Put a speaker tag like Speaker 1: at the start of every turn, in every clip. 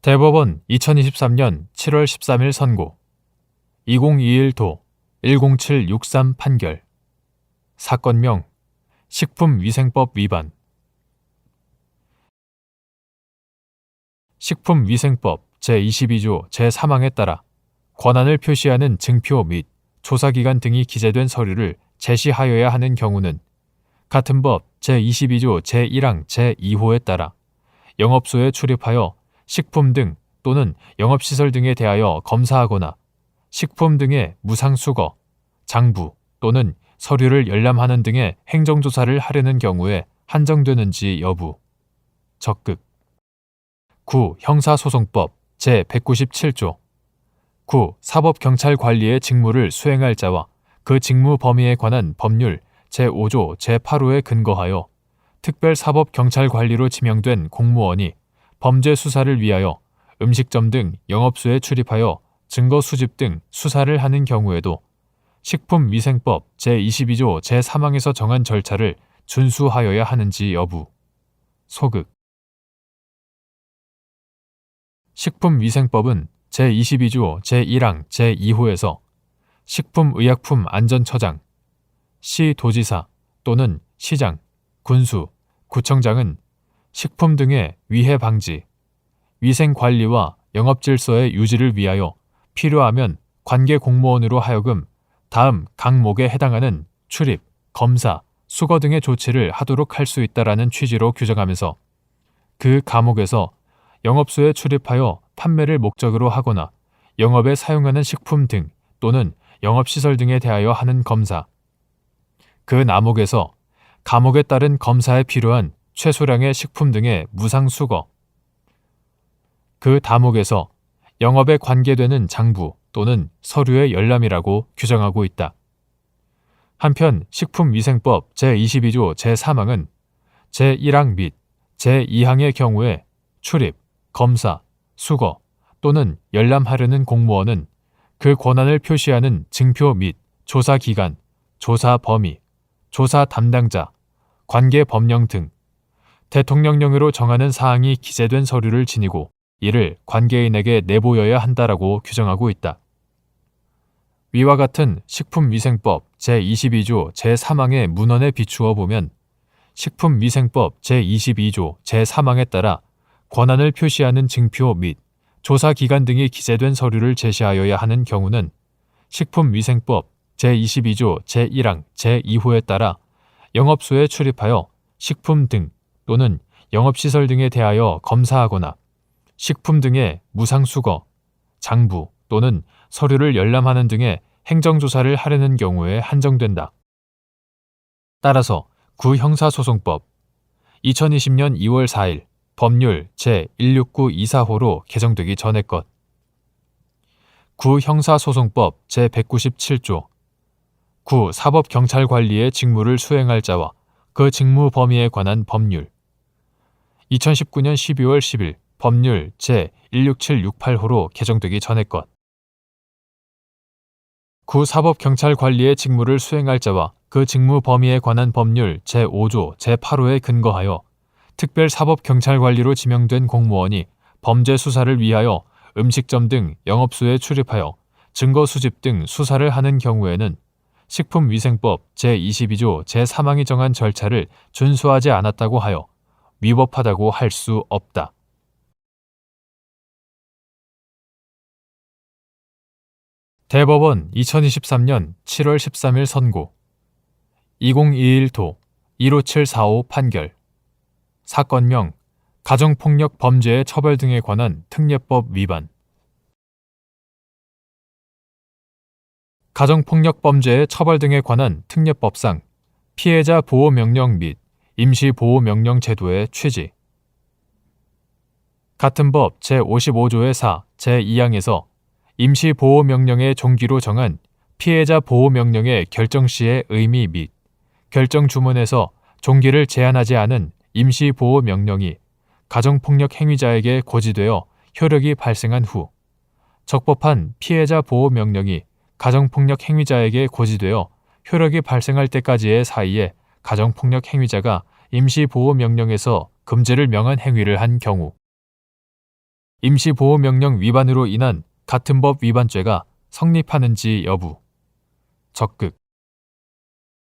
Speaker 1: 대법원 2023년 7월 13일 선고 2021도 10763 판결 사건명 식품위생법 위반 식품위생법 제22조 제3항에 따라 권한을 표시하는 증표 및 조사기간 등이 기재된 서류를 제시하여야 하는 경우는 같은 법 제22조 제1항 제2호에 따라 영업소에 출입하여 식품 등 또는 영업시설 등에 대하여 검사하거나 식품 등의 무상수거, 장부 또는 서류를 열람하는 등의 행정조사를 하려는 경우에 한정되는지 여부. 적극 9. 형사소송법 제197조 9. 사법경찰관리의 직무를 수행할 자와 그 직무 범위에 관한 법률 제5조 제8호에 근거하여 특별사법경찰관리로 지명된 공무원이 범죄 수사를 위하여 음식점 등 영업소에 출입하여 증거 수집 등 수사를 하는 경우에도 식품위생법 제22조 제3항에서 정한 절차를 준수하여야 하는지 여부. 소극 식품위생법은 제22조 제1항 제2호에서 식품의약품안전처장, 시도지사 또는 시장, 군수, 구청장은 식품 등의 위해 방지, 위생관리와 영업질서의 유지를 위하여 필요하면 관계 공무원으로 하여금 다음 항목에 해당하는 출입, 검사, 수거 등의 조치를 하도록 할 수 있다라는 취지로 규정하면서 그 과목에서 영업소에 출입하여 판매를 목적으로 하거나 영업에 사용하는 식품 등 또는 영업시설 등에 대하여 하는 검사, 그 나목에서 과목에 따른 검사에 필요한 최소량의 식품 등의 무상수거, 그 다목에서 영업에 관계되는 장부 또는 서류의 열람이라고 규정하고 있다. 한편 식품위생법 제22조 제3항은 제1항 및 제2항의 경우에 출입, 검사, 수거 또는 열람하려는 공무원은 그 권한을 표시하는 증표 및 조사 기간, 조사 범위, 조사 담당자, 관계 법령 등 대통령령으로 정하는 사항이 기재된 서류를 지니고 이를 관계인에게 내보여야 한다라고 규정하고 있다. 위와 같은 식품위생법 제22조 제3항의 문헌에 비추어 보면 식품위생법 제22조 제3항에 따라 권한을 표시하는 증표 및 조사기간 등이 기재된 서류를 제시하여야 하는 경우는 식품위생법 제22조 제1항 제2호에 따라 영업소에 출입하여 식품 등 또는 영업시설 등에 대하여 검사하거나 식품 등의 무상수거, 장부 또는 서류를 열람하는 등의 행정조사를 하려는 경우에 한정된다. 따라서 구형사소송법 2020년 2월 4일 법률 제16924호로 개정되기 전의 것. 구형사소송법 제197조 9. 사법경찰관리의 직무를 수행할 자와 그 직무 범위에 관한 법률 2019년 12월 10일 법률 제16768호로 개정되기 전의 것. 9. 사법경찰관리의 직무를 수행할 자와 그 직무 범위에 관한 법률 제5조 제8호에 근거하여 특별사법경찰관리로 지명된 공무원이 범죄 수사를 위하여 음식점 등 영업소에 출입하여 증거 수집 등 수사를 하는 경우에는 식품위생법 제22조 제3항이 정한 절차를 준수하지 않았다고 하여 위법하다고 할 수 없다. 대법원 2023년 7월 13일 선고 2021도 15745 판결 사건명 가정폭력 범죄의 처벌 등에 관한 특례법 위반 가정폭력 범죄의 처벌 등에 관한 특례법상 피해자 보호명령 및 임시보호명령 제도의 취지 같은 법 제55조의 4, 제2항에서 임시보호명령의 종기로 정한 피해자 보호명령의 결정 시의 의미 및 결정 주문에서 종기를 제한하지 않은 임시보호명령이 가정폭력 행위자에게 고지되어 효력이 발생한 후 적법한 피해자 보호명령이 가정폭력 행위자에게 고지되어 효력이 발생할 때까지의 사이에 가정폭력 행위자가 임시보호명령에서 금지를 명한 행위를 한 경우 임시보호명령 위반으로 인한 같은 법 위반죄가 성립하는지 여부. 적극.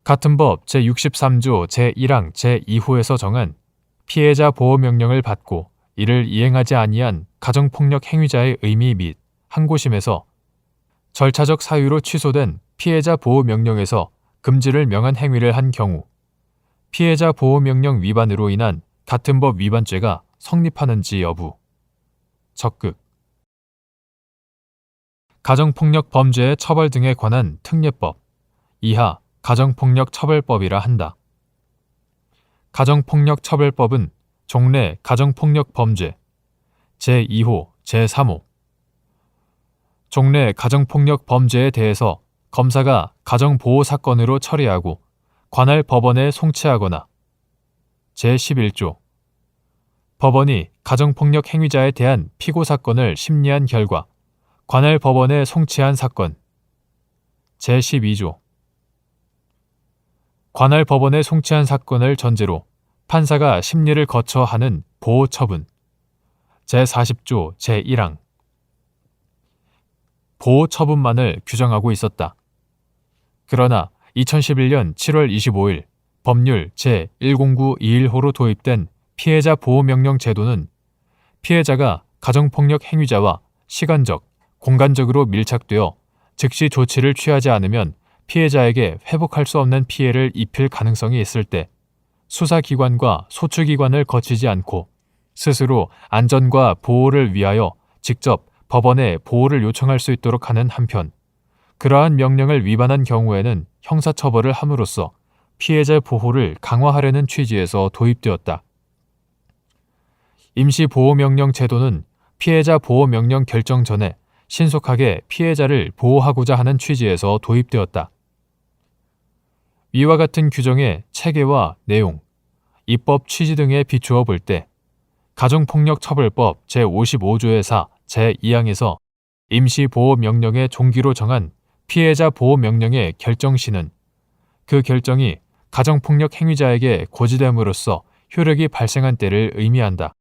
Speaker 1: 같은 법 제63조 제1항 제2호에서 정한 피해자 보호명령을 받고 이를 이행하지 아니한 가정폭력 행위자의 의미 및 항고심에서 절차적 사유로 취소된 피해자 보호명령에서 금지를 명한 행위를 한 경우 피해자 보호명령 위반으로 인한 같은 법 위반죄가 성립하는지 여부. 적극. 가정폭력 범죄의 처벌 등에 관한 특례법 이하 가정폭력처벌법이라 한다. 가정폭력처벌법은 종래 가정폭력 범죄 제2호, 제3호 종래 가정폭력 범죄에 대해서 검사가 가정보호 사건으로 처리하고 관할 법원에 송치하거나 제11조 법원이 가정폭력 행위자에 대한 피고 사건을 심리한 결과 관할 법원에 송치한 사건 제12조 관할 법원에 송치한 사건을 전제로 판사가 심리를 거쳐 하는 보호 처분 제40조 제1항 보호 처분만을 규정하고 있었다. 그러나 2011년 7월 25일 법률 제10921호로 도입된 피해자 보호명령 제도는 피해자가 가정폭력 행위자와 시간적, 공간적으로 밀착되어 즉시 조치를 취하지 않으면 피해자에게 회복할 수 없는 피해를 입힐 가능성이 있을 때 수사기관과 소추기관을 거치지 않고 스스로 안전과 보호를 위하여 직접 법원에 보호를 요청할 수 있도록 하는 한편 그러한 명령을 위반한 경우에는 형사처벌을 함으로써 피해자 보호를 강화하려는 취지에서 도입되었다. 임시보호명령 제도는 피해자 보호명령 결정 전에 신속하게 피해자를 보호하고자 하는 취지에서 도입되었다. 위와 같은 규정의 체계와 내용, 입법 취지 등에 비추어 볼 때 가정폭력처벌법 제55조의 4 제2항에서 임시보호명령의 종기로 정한 피해자 보호명령의 결정시는 그 결정이 가정폭력 행위자에게 고지됨으로써 효력이 발생한 때를 의미한다.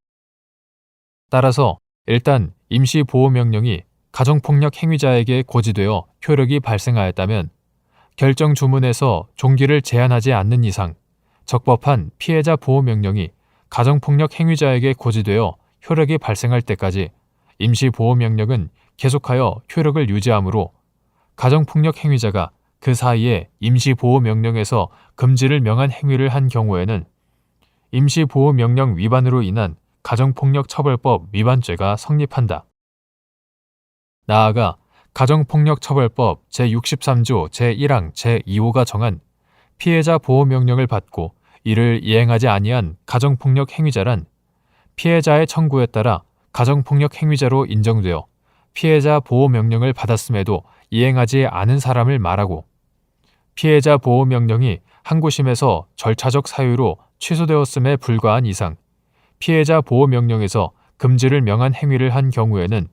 Speaker 1: 따라서 일단 임시보호명령이 가정폭력 행위자에게 고지되어 효력이 발생하였다면 결정 주문에서 종기를 제한하지 않는 이상 적법한 피해자 보호명령이 가정폭력 행위자에게 고지되어 효력이 발생할 때까지 임시보호명령은 계속하여 효력을 유지하므로 가정폭력 행위자가 그 사이에 임시보호명령에서 금지를 명한 행위를 한 경우에는 임시보호명령 위반으로 인한 가정폭력처벌법 위반죄가 성립한다. 나아가 가정폭력처벌법 제63조 제1항 제2호가 정한 피해자 보호명령을 받고 이를 이행하지 아니한 가정폭력 행위자란 피해자의 청구에 따라 가정폭력 행위자로 인정되어 피해자 보호명령을 받았음에도 이행하지 않은 사람을 말하고 피해자 보호명령이 항고심에서 절차적 사유로 취소되었음에 불과한 이상 피해자 보호명령에서 금지를 명한 행위를 한 경우에는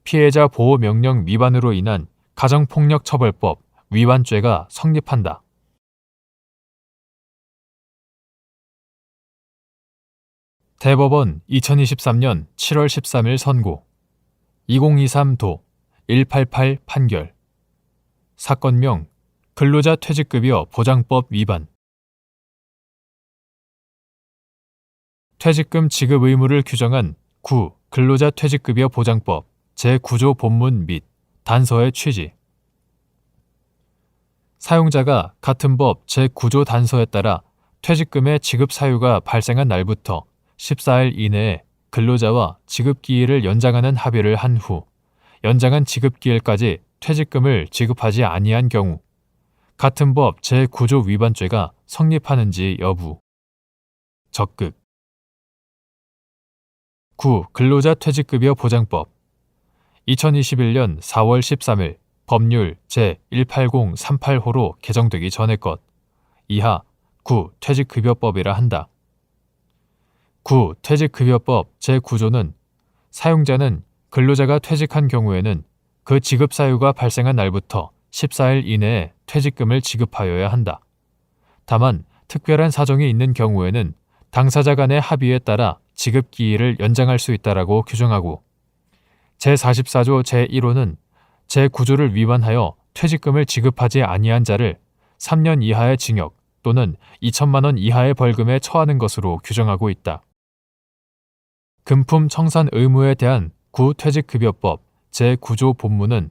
Speaker 1: 피해자 보호명령 위반으로 인한 가정폭력처벌법 위반죄가 성립한다. 대법원 2023년 7월 13일 선고 2023도 188 판결 사건명 근로자 퇴직급여 보장법 위반 퇴직금 지급 의무를 규정한 9 근로자 퇴직급여 보장법 제9조 본문 및 단서의 취지 사용자가 같은 법 제9조 단서에 따라 퇴직금의 지급 사유가 발생한 날부터 14일 이내에 근로자와 지급기일을 연장하는 합의를 한 후 연장한 지급기일까지 퇴직금을 지급하지 아니한 경우 같은 법 제9조 위반죄가 성립하는지 여부. 적극 9. 근로자 퇴직급여 보장법 2021년 4월 13일 법률 제18038호로 개정되기 전의 것 이하 9. 퇴직급여법이라 한다. 9. 퇴직급여법 제9조는 사용자는 근로자가 퇴직한 경우에는 그 지급 사유가 발생한 날부터 14일 이내에 퇴직금을 지급하여야 한다. 다만 특별한 사정이 있는 경우에는 당사자 간의 합의에 따라 지급 기일을 연장할 수 있다라고 규정하고 제44조 제1호는 제9조를 위반하여 퇴직금을 지급하지 아니한 자를 3년 이하의 징역 또는 2천만 원 이하의 벌금에 처하는 것으로 규정하고 있다. 금품 청산 의무에 대한 구퇴직급여법 제9조 본문은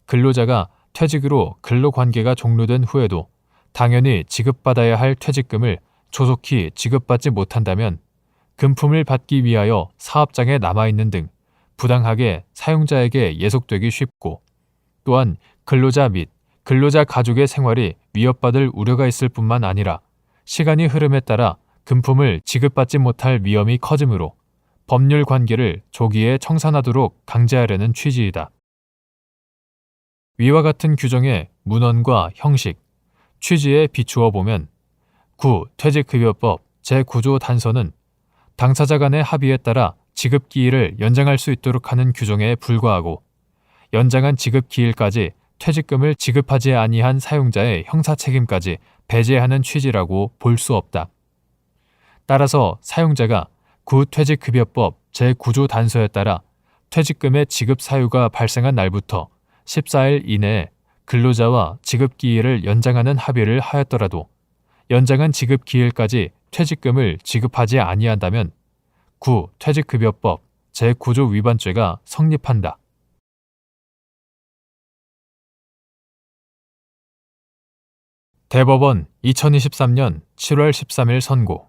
Speaker 1: 근로자가 퇴직으로 근로관계가 종료된 후에도 당연히 지급받아야 할 퇴직금을 조속히 지급받지 못한다면 금품을 받기 위하여 사업장에 남아있는 등 부당하게 사용자에게 예속되기 쉽고 또한 근로자 및 근로자 가족의 생활이 위협받을 우려가 있을 뿐만 아니라 시간이 흐름에 따라 금품을 지급받지 못할 위험이 커지므로 법률 관계를 조기에 청산하도록 강제하려는 취지이다. 위와 같은 규정의 문헌과 형식, 취지에 비추어 보면 구퇴직급여법 제9조 단서는 당사자 간의 합의에 따라 지급기일을 연장할 수 있도록 하는 규정에 불과하고 연장한 지급기일까지 퇴직금을 지급하지 아니한 사용자의 형사책임까지 배제하는 취지라고 볼 수 없다. 따라서 사용자가 구퇴직급여법 제9조 단서에 따라 퇴직금의 지급 사유가 발생한 날부터 14일 이내에 근로자와 지급기일을 연장하는 합의를 하였더라도 연장한 지급기일까지 퇴직금을 지급하지 아니한다면 구퇴직급여법 제9조 위반죄가 성립한다. 대법원 2023년 7월 13일 선고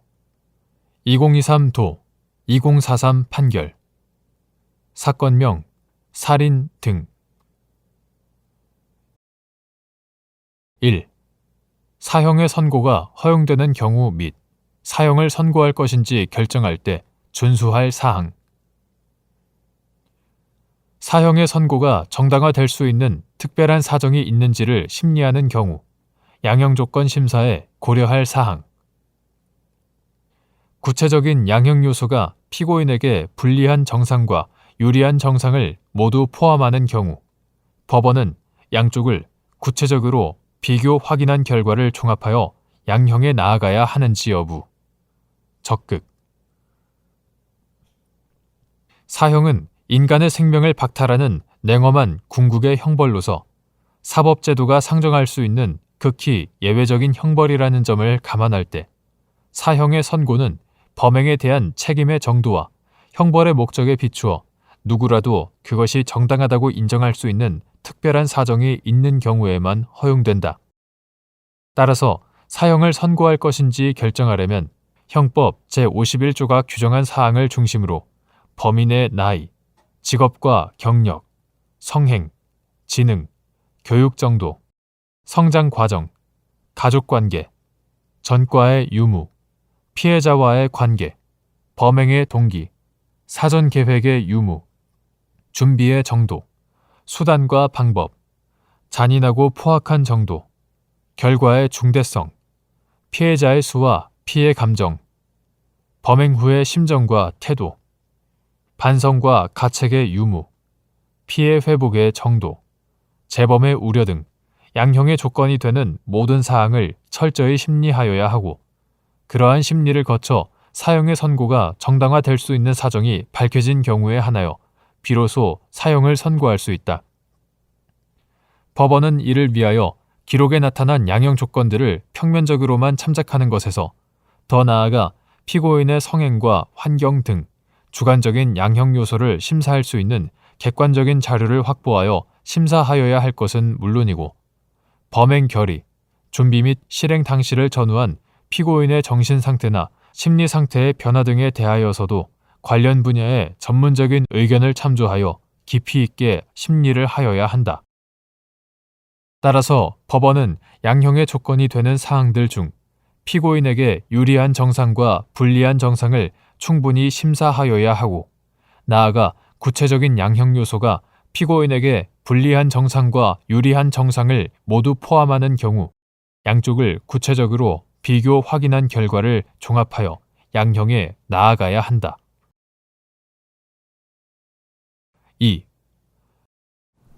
Speaker 1: 2023도 2043 판결 사건명 살인 등 1. 사형의 선고가 허용되는 경우 및 사형을 선고할 것인지 결정할 때 준수할 사항. 사형의 선고가 정당화될 수 있는 특별한 사정이 있는지를 심리하는 경우 양형조건 심사에 고려할 사항. 구체적인 양형 요소가 피고인에게 불리한 정상과 유리한 정상을 모두 포함하는 경우 법원은 양쪽을 구체적으로 비교 확인한 결과를 종합하여 양형에 나아가야 하는지 여부. 적극. 사형은 인간의 생명을 박탈하는 냉엄한 궁극의 형벌로서 사법제도가 상정할 수 있는 극히 예외적인 형벌이라는 점을 감안할 때 사형의 선고는 범행에 대한 책임의 정도와 형벌의 목적에 비추어 누구라도 그것이 정당하다고 인정할 수 있는 특별한 사정이 있는 경우에만 허용된다. 따라서 사형을 선고할 것인지 결정하려면 형법 제51조가 규정한 사항을 중심으로 범인의 나이, 직업과 경력, 성행, 지능, 교육 정도, 성장 과정, 가족관계, 전과의 유무, 피해자와의 관계, 범행의 동기, 사전 계획의 유무, 준비의 정도, 수단과 방법, 잔인하고 포악한 정도, 결과의 중대성, 피해자의 수와 피해 감정, 범행 후의 심정과 태도, 반성과 가책의 유무, 피해 회복의 정도, 재범의 우려 등 양형의 조건이 되는 모든 사항을 철저히 심리하여야 하고 그러한 심리를 거쳐 사형의 선고가 정당화될 수 있는 사정이 밝혀진 경우에 한하여 비로소 사형을 선고할 수 있다. 법원은 이를 위하여 기록에 나타난 양형 조건들을 평면적으로만 참작하는 것에서 더 나아가 피고인의 성행과 환경 등 주관적인 양형 요소를 심사할 수 있는 객관적인 자료를 확보하여 심사하여야 할 것은 물론이고 범행 결의, 준비 및 실행 당시를 전후한 피고인의 정신 상태나 심리 상태의 변화 등에 대하여서도 관련 분야의 전문적인 의견을 참조하여 깊이 있게 심리를 하여야 한다. 따라서 법원은 양형의 조건이 되는 사항들 중 피고인에게 유리한 정상과 불리한 정상을 충분히 심사하여야 하고 나아가 구체적인 양형 요소가 피고인에게 불리한 정상과 유리한 정상을 모두 포함하는 경우 양쪽을 구체적으로 비교 확인한 결과를 종합하여 양형에 나아가야 한다. 2.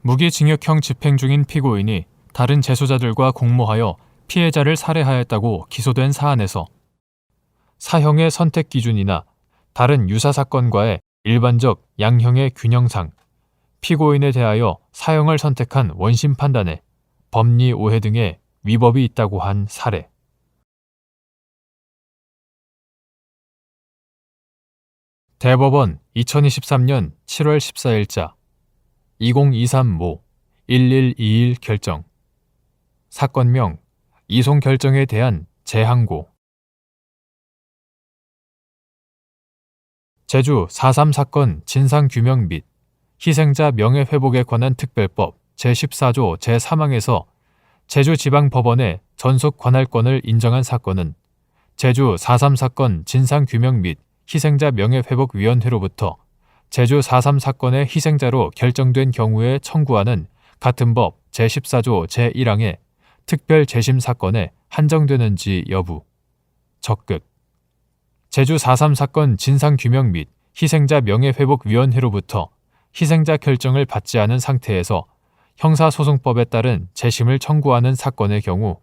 Speaker 1: 무기징역형 집행 중인 피고인이 다른 재소자들과 공모하여 피해자를 살해하였다고 기소된 사안에서 사형의 선택 기준이나 다른 유사 사건과의 일반적 양형의 균형상 피고인에 대하여 사형을 선택한 원심 판단에 법리 오해 등의 위법이 있다고 한 사례. 대법원 2023년 7월 14일자 2023모1121 결정. 사건명 이송 결정에 대한 재항고. 제주 4.3 사건 진상규명 및 희생자 명예회복에 관한 특별법 제14조 제3항에서 제주지방법원의 전속 관할권을 인정한 사건은 제주 4.3 사건 진상규명 및 희생자 명예회복위원회로부터 제주 4.3 사건의 희생자로 결정된 경우에 청구하는 같은 법 제14조 제1항의 특별 재심 사건에 한정되는지 여부. 적극. 제주 4.3 사건 진상규명 및 희생자 명예회복위원회로부터 희생자 결정을 받지 않은 상태에서 형사소송법에 따른 재심을 청구하는 사건의 경우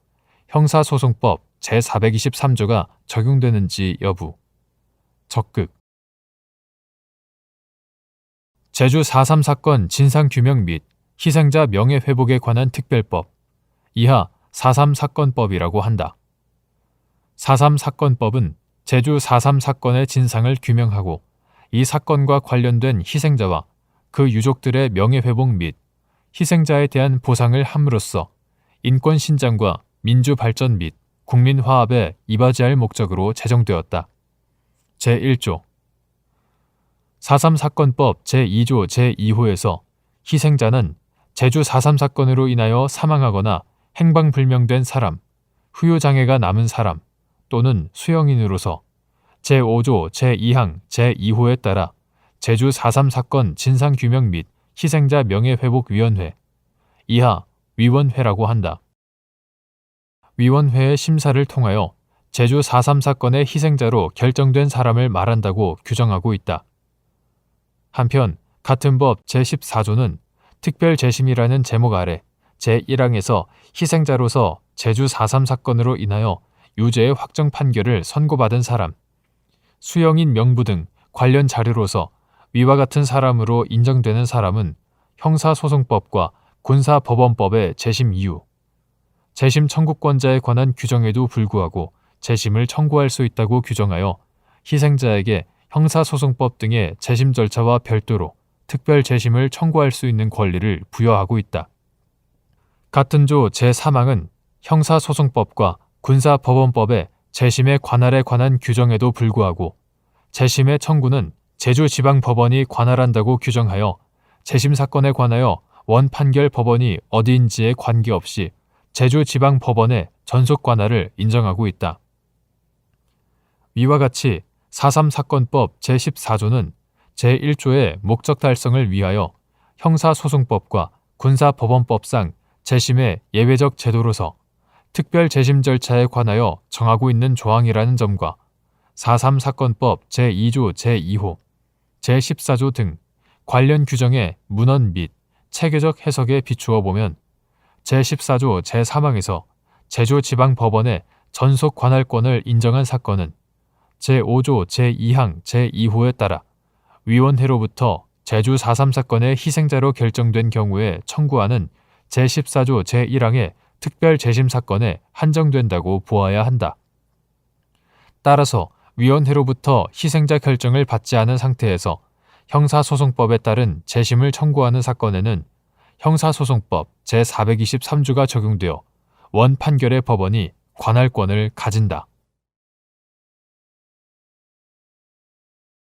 Speaker 1: 형사소송법 제423조가 적용되는지 여부. 적극. 제주 4.3 사건 진상규명 및 희생자 명예회복에 관한 특별법, 이하 4.3 사건법이라고 한다. 4.3 사건법은 제주 4.3 사건의 진상을 규명하고 이 사건과 관련된 희생자와 그 유족들의 명예회복 및 희생자에 대한 보상을 함으로써 인권 신장과 민주 발전 및 국민 화합에 이바지할 목적으로 제정되었다. 제1조 4.3 사건법 제2조 제2호에서 희생자는 제주 4.3 사건으로 인하여 사망하거나 행방불명된 사람, 후유장애가 남은 사람 또는 수용인으로서 제5조 제2항 제2호에 따라 제주 4.3 사건 진상규명 및 희생자 명예회복위원회, 이하 위원회라고 한다. 위원회의 심사를 통하여 제주 4.3 사건의 희생자로 결정된 사람을 말한다고 규정하고 있다. 한편 같은 법 제14조는 특별재심이라는 제목 아래 제1항에서 희생자로서 제주 4.3 사건으로 인하여 유죄의 확정 판결을 선고받은 사람, 수용인 명부 등 관련 자료로서 위와 같은 사람으로 인정되는 사람은 형사소송법과 군사법원법의 재심 이유, 재심 청구권자에 관한 규정에도 불구하고 재심을 청구할 수 있다고 규정하여 희생자에게 형사소송법 등의 재심 절차와 별도로 특별 재심을 청구할 수 있는 권리를 부여하고 있다. 같은 조 제3항은 형사소송법과 군사법원법의 재심의 관할에 관한 규정에도 불구하고 재심의 청구는 제주지방법원이 관할한다고 규정하여 재심 사건에 관하여 원판결 법원이 어디인지에 관계없이 제주지방법원의 전속 관할을 인정하고 있다. 위와 같이 4.3 사건법 제14조는 제1조의 목적 달성을 위하여 형사소송법과 군사법원법상 재심의 예외적 제도로서 특별 재심 절차에 관하여 정하고 있는 조항이라는 점과 4.3 사건법 제2조 제2호, 제14조 등 관련 규정의 문헌 및 체계적 해석에 비추어 보면 제14조 제3항에서 제주지방법원의 전속 관할권을 인정한 사건은 제5조 제2항 제2호에 따라 위원회로부터 제주 4.3 사건의 희생자로 결정된 경우에 청구하는 제14조 제1항의 특별 재심 사건에 한정된다고 보아야 한다. 따라서 위원회로부터 희생자 결정을 받지 않은 상태에서 형사소송법에 따른 재심을 청구하는 사건에는 형사소송법 제423조가 적용되어 원판결의 법원이 관할권을 가진다.